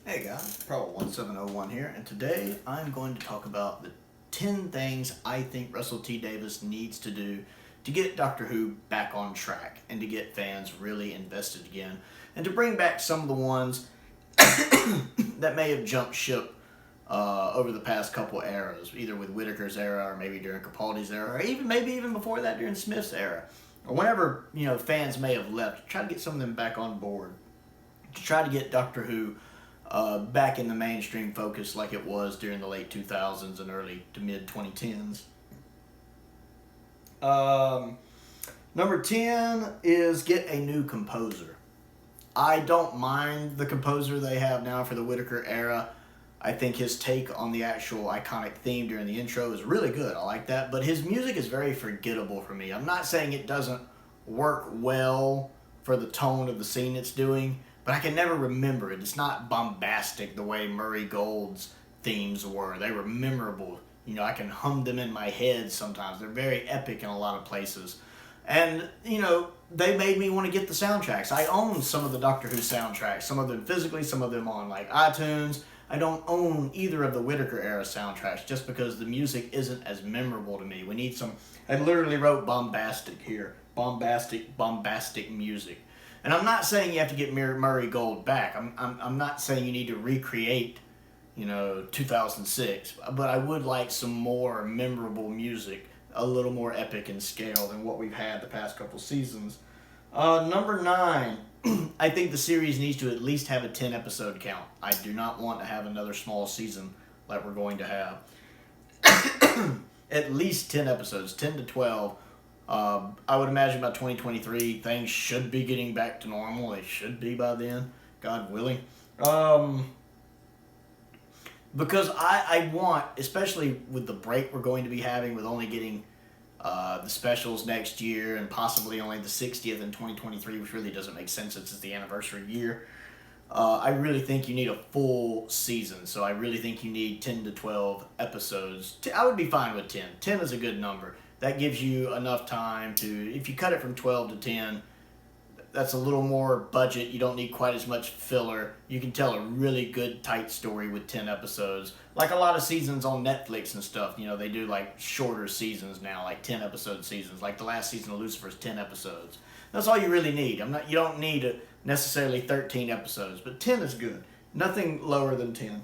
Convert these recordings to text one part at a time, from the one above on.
Hey guys, Pro1701 here, and today I'm going to talk about the 10 things I think Russell T Davies needs to do to get Doctor Who back on track and to get fans really invested again and to bring back some of the ones that may have jumped ship over the past couple eras, either with Whittaker's era or maybe during Capaldi's era or maybe even before that during Smith's era or whenever fans may have left. Try to get some of them back on board to try to get Doctor Who back in the mainstream focus like it was during the late 2000s and early to mid 2010s. Number 10 is get a new composer. I don't mind the composer they have now for the Whittaker era. I think his take on the actual iconic theme during the intro is really good. I like that. But his music is very forgettable for me. I'm not saying it doesn't work well for the tone of the scene it's doing, but I can never remember it. It's not bombastic the way Murray Gold's themes were. They were memorable. I can hum them in my head sometimes. They're very epic in a lot of places. And, they made me want to get the soundtracks. I own some of the Doctor Who soundtracks. Some of them physically, some of them on, iTunes. I don't own either of the Whittaker era soundtracks just because the music isn't as memorable to me. We need some... I literally wrote bombastic here. Bombastic music. And I'm not saying you have to get Murray Gold back. I'm not saying you need to recreate, 2006. But I would like some more memorable music, a little more epic in scale than what we've had the past couple seasons. Number 9, I think the series needs to at least have a 10 episode count. I do not want to have another small season like we're going to have. At least 10 episodes, 10 to 12. I would imagine by 2023, things should be getting back to normal. They should be by then, God willing. Because I want, especially with the break we're going to be having with only getting the specials next year and possibly only the 60th in 2023, which really doesn't make sense since it's the anniversary year. I really think you need a full season, so I really think you need 10 to 12 episodes. I would be fine with 10. 10 is a good number. That gives you enough time to, if you cut it from 12 to 10, that's a little more budget. You don't need quite as much filler. You can tell a really good, tight story with 10 episodes. Like a lot of seasons on Netflix and stuff, they do shorter seasons now, 10 episode seasons. Like the last season of Lucifer's 10 episodes. That's all you really need. You don't need necessarily 13 episodes, but 10 is good. Nothing lower than 10.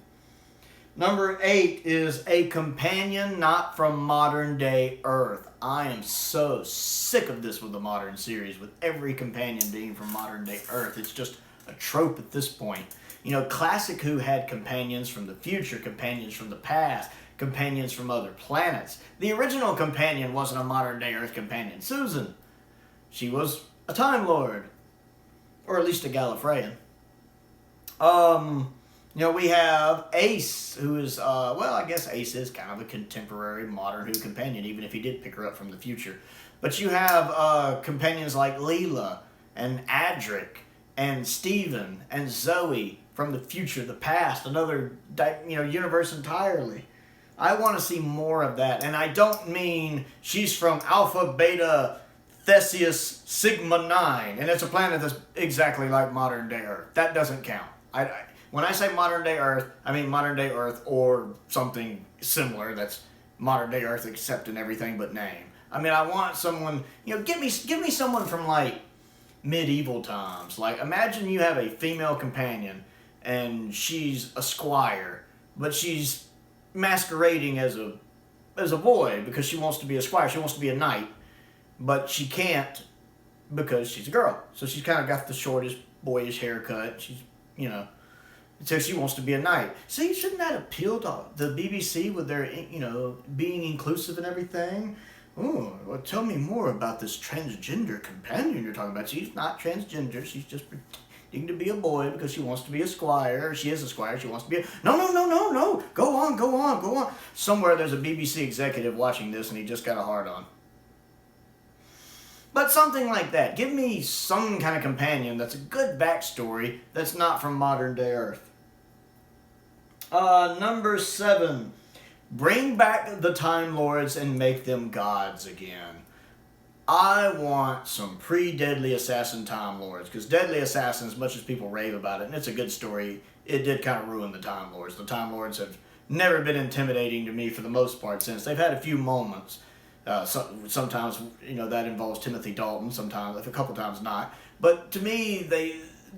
Number 8 is a companion not from modern day Earth. I am so sick of this with the modern series, with every companion being from modern day Earth. It's just a trope at this point. Classic Who had companions from the future, companions from the past, companions from other planets. The original companion wasn't a modern day Earth companion. Susan. She was a Time Lord. Or at least a Gallifreyan. We have Ace, who is, I guess Ace is kind of a contemporary modern Who companion, even if he did pick her up from the future. But you have companions like Leela and Adric and Steven and Zoe from the future, the past, another, universe entirely. I want to see more of that. And I don't mean she's from Alpha, Beta, Theseus, Sigma 9, and it's a planet that's exactly like modern day Earth. That doesn't count. When I say modern day Earth, I mean modern day Earth or something similar that's modern day Earth except in everything but name. I want someone, give me someone from medieval times. Imagine you have a female companion and she's a squire, but she's masquerading as a boy because she wants to be a squire. She wants to be a knight, but she can't because she's a girl. So she's kind of got the shortest boyish haircut. She's, so she wants to be a knight. See, shouldn't that appeal to the BBC with their, being inclusive and everything? Oh, well, tell me more about this transgender companion you're talking about. She's not transgender. She's just pretending to be a boy because she wants to be a squire. She is a squire. She wants to be a... No. Go on. Somewhere there's a BBC executive watching this and he just got a hard on. But something like that. Give me some kind of companion that's a good backstory that's not from modern day Earth. Number 7. Bring back the Time Lords and make them gods again. I want some pre-Deadly Assassin Time Lords, because Deadly Assassin, as much as people rave about it, and it's a good story, it did kind of ruin the Time Lords. The Time Lords have never been intimidating to me for the most part since. They've had a few moments. Sometimes, that involves Timothy Dalton, sometimes, a couple times not. But to me,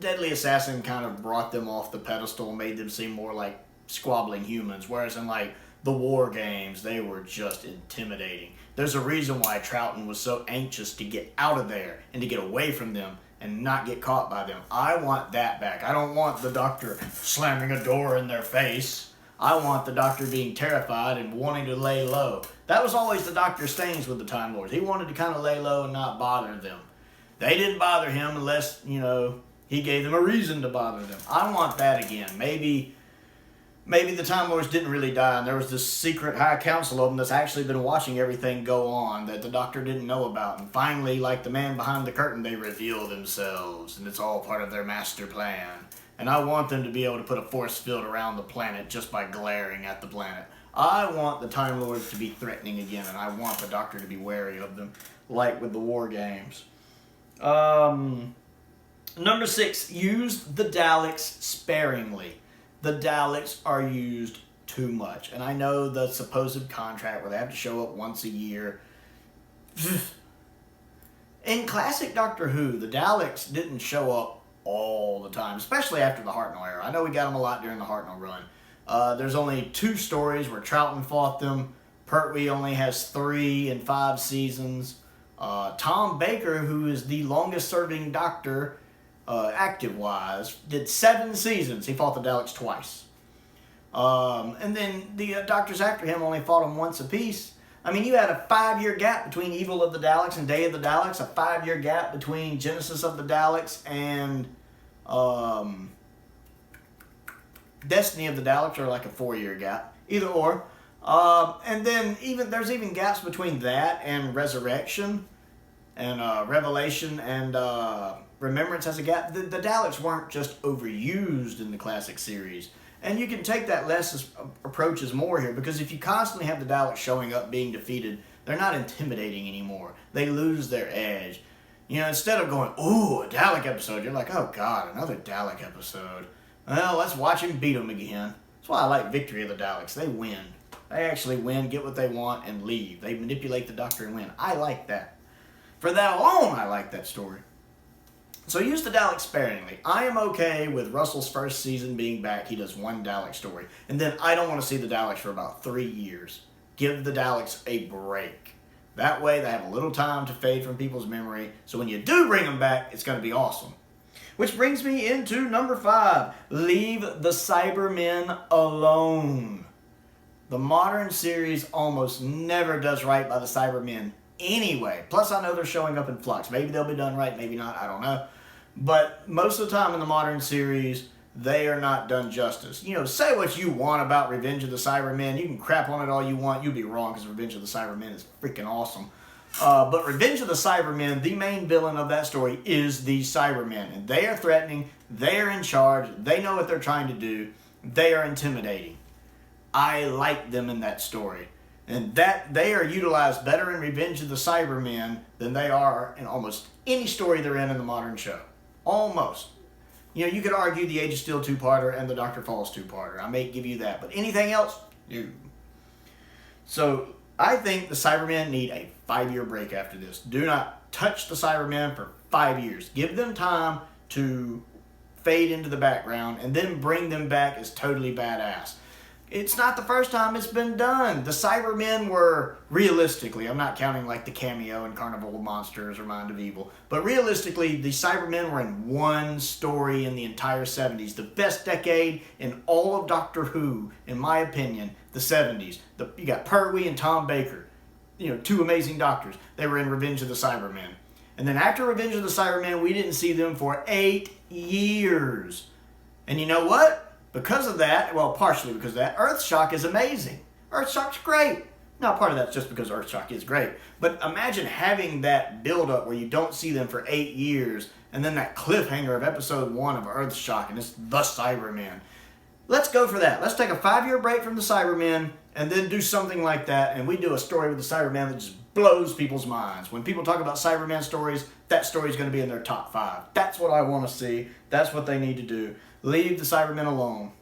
Deadly Assassin kind of brought them off the pedestal and made them seem more like squabbling humans, whereas in like the war games, they were just intimidating. There's a reason why Troughton was so anxious to get out of there and to get away from them and not get caught by them. I want that back. I don't want the Doctor slamming a door in their face. I want the Doctor being terrified and wanting to lay low. That was always the Doctor's things with the Time Lords. He wanted to kind of lay low and not bother them. They didn't bother him unless, he gave them a reason to bother them. I want that again. Maybe the Time Lords didn't really die, and there was this secret high council of them that's actually been watching everything go on that the Doctor didn't know about. And finally, like the man behind the curtain, they reveal themselves, and it's all part of their master plan. And I want them to be able to put a force field around the planet just by glaring at the planet. I want the Time Lords to be threatening again, and I want the Doctor to be wary of them, like with the war games. Number 6, use the Daleks sparingly. The Daleks are used too much. And I know the supposed contract where they have to show up once a year. In classic Doctor Who, the Daleks didn't show up all the time, especially after the Hartnell era. I know we got them a lot during the Hartnell run. There's only 2 stories where Troughton fought them. Pertwee only has 3 in 5 seasons. Tom Baker, who is the longest serving Doctor, active-wise, did 7 seasons. He fought the Daleks twice. And then the Doctors after him only fought them once apiece. I mean, you had a 5-year gap between Evil of the Daleks and Day of the Daleks, a 5-year gap between Genesis of the Daleks and Destiny of the Daleks, or like a 4-year gap. Either or. And then there's even gaps between that and Resurrection and Revelation and Remembrance has a gap. The Daleks weren't just overused in the classic series. And you can take that less approach as more here, because if you constantly have the Daleks showing up being defeated, they're not intimidating anymore. They lose their edge. Instead of going, ooh, a Dalek episode, you're like, oh God, another Dalek episode. Well, let's watch him beat them again. That's why I like Victory of the Daleks. They win. They actually win, get what they want, and leave. They manipulate the Doctor and win. I like that. For that alone, I like that story. So use the Daleks sparingly. I am okay with Russell's first season being back. He does 1 Dalek story. And then I don't want to see the Daleks for about 3 years. Give the Daleks a break. That way they have a little time to fade from people's memory. So when you do bring them back, it's going to be awesome. Which brings me into number 5. Leave the Cybermen alone. The modern series almost never does right by the Cybermen anyway. Plus, I know they're showing up in flux. Maybe they'll be done right, maybe not, I don't know. But most of the time in the modern series, they are not done justice. Say what you want about Revenge of the Cybermen. You can crap on it all you want. You'll be wrong, because Revenge of the Cybermen is freaking awesome. But Revenge of the Cybermen, the main villain of that story is the Cybermen. And they are threatening. They are in charge. They know what they're trying to do. They are intimidating. I like them in that story. And that they are utilized better in Revenge of the Cybermen than they are in almost any story they're in the modern show. Almost. You could argue the Age of Steel 2-parter and the Dr. Falls 2-parter. I may give you that. But anything else? No. So I think the Cybermen need a 5-year break after this. Do not touch the Cybermen for 5 years. Give them time to fade into the background and then bring them back as totally badass. It's not the first time it's been done. The Cybermen were, realistically, I'm not counting like the cameo in Carnival of Monsters or Mind of Evil, but realistically, the Cybermen were in 1 story in the entire 70s. The best decade in all of Doctor Who, in my opinion, the 70s. You got Pertwee and Tom Baker, 2 amazing doctors. They were in Revenge of the Cybermen. And then after Revenge of the Cybermen, we didn't see them for 8 years. And you know what? Because of that, well, partially because of that, Earthshock is amazing. Earthshock's great. Now, part of that's just because Earthshock is great. But imagine having that build-up where you don't see them for 8 years, and then that cliffhanger of episode 1 of Earthshock, and it's the Cybermen. Let's go for that. Let's take a 5-year break from the Cybermen, and then do something like that, and we do a story with the Cybermen that just blows people's minds. When people talk about Cybermen stories, that story's going to be in their top 5. That's what I want to see. That's what they need to do. Leave the Cybermen alone.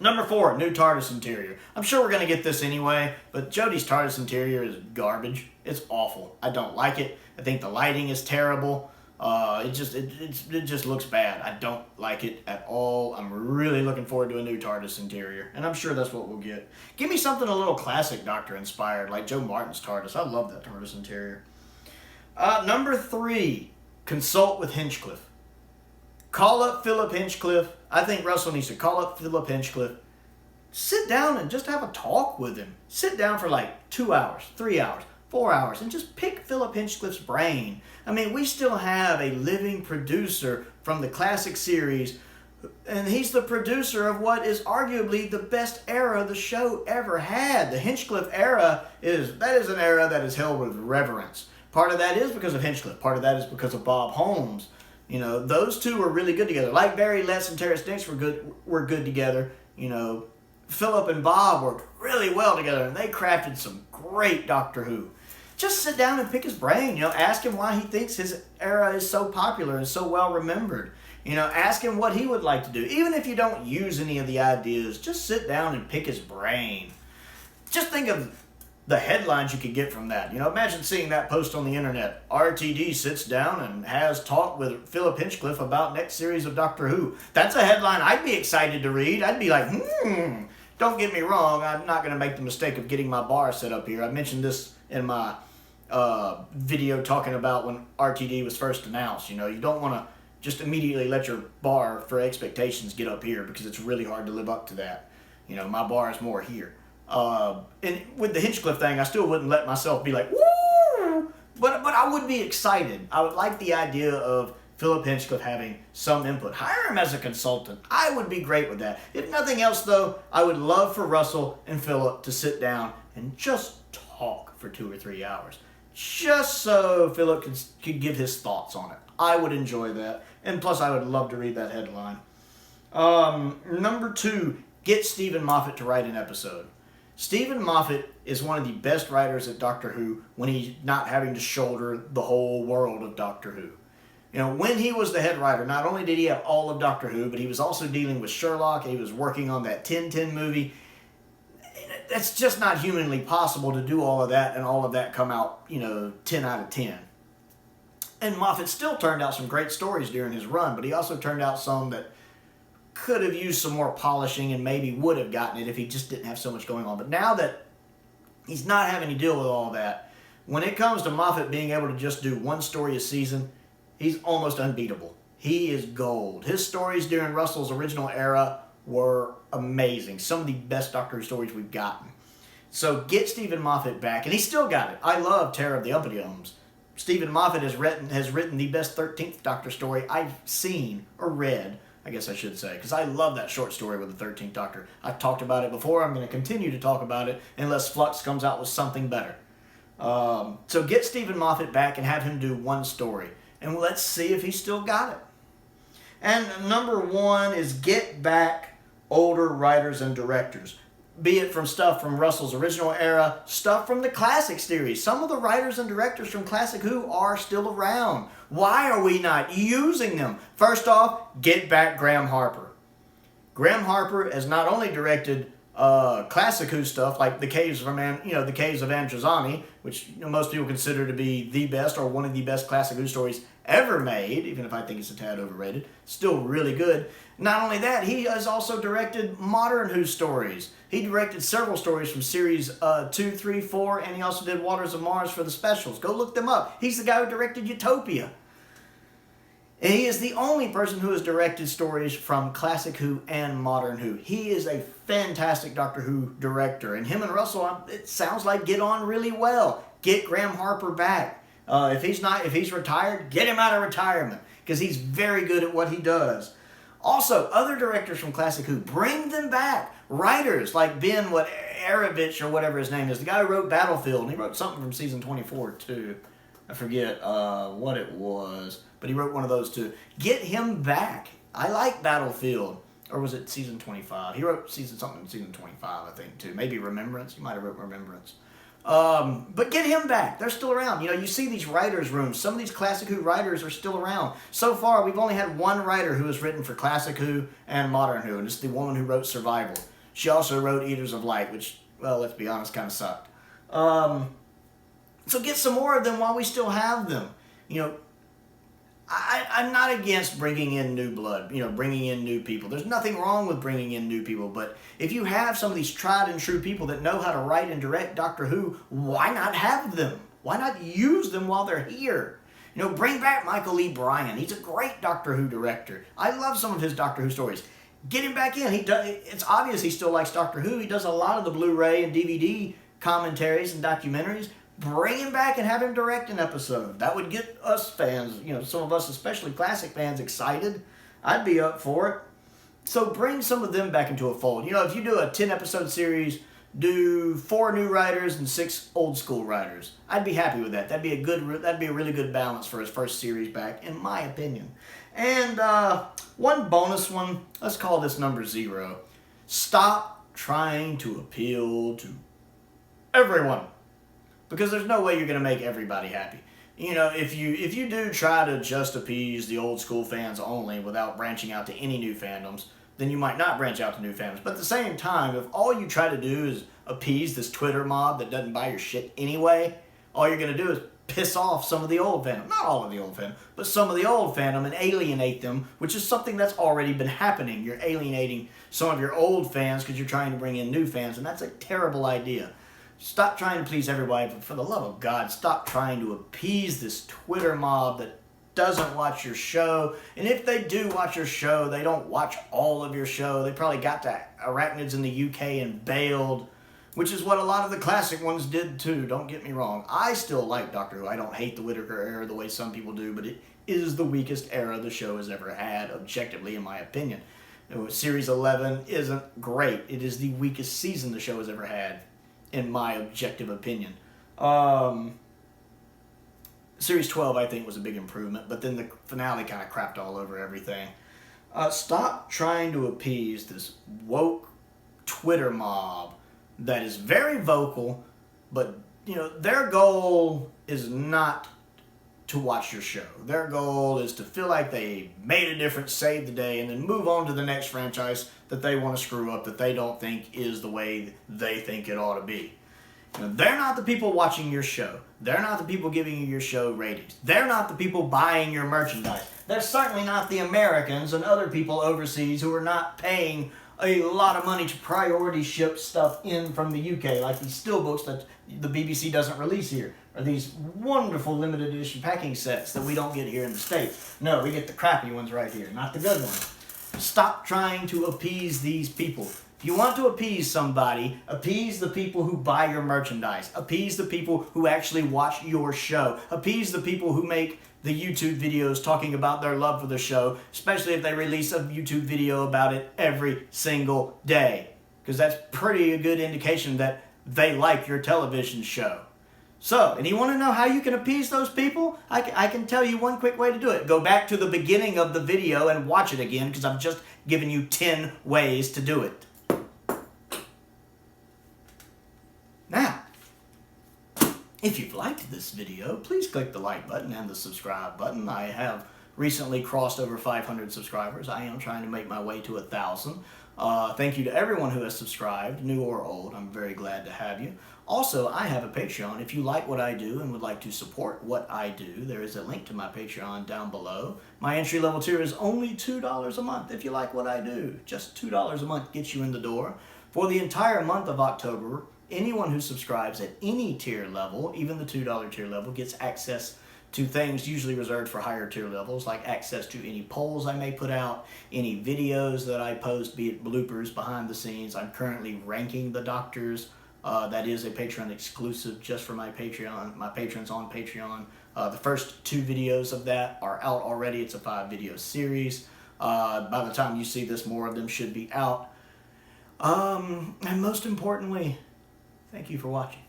Number 4, new TARDIS interior. I'm sure we're going to get this anyway, but Jodie's TARDIS interior is garbage. It's awful. I don't like it. I think the lighting is terrible. It just looks bad. I don't like it at all. I'm really looking forward to a new TARDIS interior, and I'm sure that's what we'll get. Give me something a little classic Doctor inspired, like Joe Martin's TARDIS. I love that TARDIS interior. Number 3, consult with Hinchcliffe. Call up Philip Hinchcliffe. I think Russell needs to call up Philip Hinchcliffe. Sit down and just have a talk with him. Sit down for like 2 hours, 3 hours, 4 hours, and just pick Philip Hinchcliffe's brain. I mean, we still have a living producer from the classic series, and he's the producer of what is arguably the best era the show ever had. The Hinchcliffe era is an era that is held with reverence. Part of that is because of Hinchcliffe. Part of that is because of Bob Holmes. You know, those two were really good together. Like Barry Letts and Terrence Dix were good together. You know, Philip and Bob worked really well together, and they crafted some great Doctor Who. Just sit down and pick his brain. You know, ask him why he thinks his era is so popular and so well remembered. You know, ask him what he would like to do. Even if you don't use any of the ideas, just sit down and pick his brain. Just think of the headlines you could get from that. You know, imagine seeing that post on the internet. RTD sits down and has talk with Philip Hinchcliffe about next series of Doctor Who. That's a headline I'd be excited to read. I'd be like, Don't get me wrong, I'm not going to make the mistake of getting my bar set up here. I mentioned this in my video talking about when RTD was first announced. You know, you don't want to just immediately let your bar for expectations get up here, because it's really hard to live up to that. You know, my bar is more here. And with the Hinchcliffe thing, I still wouldn't let myself be like, woo! But I would be excited. I would like the idea of Philip Hinchcliffe having some input. Hire him as a consultant. I would be great with that. If nothing else, though, I would love for Russell and Philip to sit down and just talk for 2 or 3 hours. Just so Philip could give his thoughts on it. I would enjoy that. And plus, I would love to read that headline. Number 2, get Stephen Moffat to write an episode. Stephen Moffat is one of the best writers at Doctor Who when he's not having to shoulder the whole world of Doctor Who. You know, when he was the head writer, not only did he have all of Doctor Who, but he was also dealing with Sherlock. He was working on that 1010 movie. That's just not humanly possible to do all of that and all of that come out, you know, 10 out of 10. And Moffat still turned out some great stories during his run, but he also turned out some that could have used some more polishing and maybe would have gotten it if he just didn't have so much going on. But now that he's not having to deal with all that, when it comes to Moffat being able to just do one story a season, he's almost unbeatable. He is gold. His stories during Russell's original era were amazing. Some of the best Doctor Who stories we've gotten. So get Stephen Moffat back, and he's still got it. I love Terror of the Uppity-Ums. Stephen Moffat has written the best 13th Doctor story I've seen or read, I guess I should say, because I love that short story with the 13th Doctor. I've talked about it before. I'm going to continue to talk about it unless Flux comes out with something better. So get Stephen Moffat back and have him do one story, and let's see if he's still got it. And number 1 is get back older writers and directors. Be it from stuff from Russell's original era, stuff from the classic series. Some of the writers and directors from Classic Who are still around. Why are we not using them? First off, get back Graham Harper. Graham Harper has not only directed Classic Who stuff like the Caves of Androzani, which most people consider to be the best or one of the best Classic Who stories ever made, even if I think it's a tad overrated. Still really good. Not only that, he has also directed modern Who stories. He directed several stories from series 2, 3, 4, and he also did Waters of Mars for the specials. Go look them up. He's the guy who directed Utopia. And he is the only person who has directed stories from Classic Who and Modern Who. He is a fantastic Doctor Who director. And him and Russell, it sounds like, get on really well. Get Graham Harper back. If he's retired, get him out of retirement, because he's very good at what he does. Also, other directors from Classic Who, bring them back. Writers like Ben Arovich or whatever his name is, the guy who wrote Battlefield, and he wrote something from season 24 too. I forget what it was, but he wrote one of those too. Get him back. I like Battlefield. Or was it season 25? He wrote something in season 25, I think, too. Maybe Remembrance. He might have wrote Remembrance. But get him back. They're still around. You know, you see these writers' rooms. Some of these Classic Who writers are still around. So far, we've only had one writer who has written for Classic Who and Modern Who, and it's the woman who wrote Survival. She also wrote Eaters of Light, which, well, let's be honest, kind of sucked. So get some more of them while we still have them. You know, I'm not against bringing in new blood, you know, bringing in new people. There's nothing wrong with bringing in new people, but if you have some of these tried and true people that know how to write and direct Doctor Who, why not have them? Why not use them while they're here? You know, bring back Michael E. Bryan. He's a great Doctor Who director. I love some of his Doctor Who stories. Get him back in. It's obvious he still likes Doctor Who. He does a lot of the Blu-ray and DVD commentaries and documentaries. Bring him back and have him direct an episode. That would get us fans, you know, some of us, especially classic fans, excited. I'd be up for it. So bring some of them back into a fold. You know, if you do a 10-episode series, do 4 new writers and 6 old school writers. I'd be happy with that. That'd be a really good balance for his first series back, in my opinion. And one bonus one, let's call this number 0. Stop trying to appeal to everyone. Because there's no way you're going to make everybody happy. You know, if you do try to just appease the old school fans only without branching out to any new fandoms, then you might not branch out to new fandoms. But at the same time, if all you try to do is appease this Twitter mob that doesn't buy your shit anyway, all you're going to do is piss off some of the old fandom. Not all of the old fandom, but some of the old fandom and alienate them, which is something that's already been happening. You're alienating some of your old fans because you're trying to bring in new fans, and that's a terrible idea. Stop trying to please everybody, but for the love of God, stop trying to appease this Twitter mob that doesn't watch your show. And if they do watch your show, they don't watch all of your show. They probably got to Arachnids in the UK and bailed, which is what a lot of the classic ones did too. Don't get me wrong. I still like Doctor Who. I don't hate the Whittaker era the way some people do, but it is the weakest era the show has ever had, objectively, in my opinion. You know, Series 11 isn't great. It is the weakest season the show has ever had, in my objective opinion. Series 12, I think, was a big improvement, but then the finale kind of crapped all over everything. Stop trying to appease this woke Twitter mob that is very vocal, but, you know, their goal is not to watch your show. Their goal is to feel like they made a difference, saved the day, and then move on to the next franchise that they want to screw up, that they don't think is the way they think it ought to be. You know, they're not the people watching your show. They're not the people giving you your show ratings. They're not the people buying your merchandise. They're certainly not the Americans and other people overseas who are not paying a lot of money to priority ship stuff in from the UK, like these steelbooks that the BBC doesn't release here, or these wonderful limited edition packing sets that we don't get here in the States. No, we get the crappy ones right here, not the good ones. Stop trying to appease these people. If you want to appease somebody, appease the people who buy your merchandise. Appease the people who actually watch your show. Appease the people who make the YouTube videos talking about their love for the show, especially if they release a YouTube video about it every single day. Because that's pretty a good indication that they like your television show. So, and you want to know how you can appease those people? I can tell you one quick way to do it. Go back to the beginning of the video and watch it again, because I've just given you 10 ways to do it. Now, if you've liked this video, please click the like button and the subscribe button. I have recently crossed over 500 subscribers. I am trying to make my way to 1,000. Thank you to everyone who has subscribed, new or old. I'm very glad to have you. Also, I have a Patreon. If you like what I do and would like to support what I do, there is a link to my Patreon down below. My entry-level tier is only $2 a month if you like what I do. Just $2 a month gets you in the door. For the entire month of October, anyone who subscribes at any tier level, even the $2 tier level, gets access to things usually reserved for higher tier levels, like access to any polls I may put out, any videos that I post, be it bloopers behind the scenes. I'm currently ranking the doctors. That is a Patreon exclusive just for my Patreon, my patrons on Patreon. The first 2 videos of that are out already. It's a 5-video series. By the time you see this, more of them should be out. And most importantly, thank you for watching.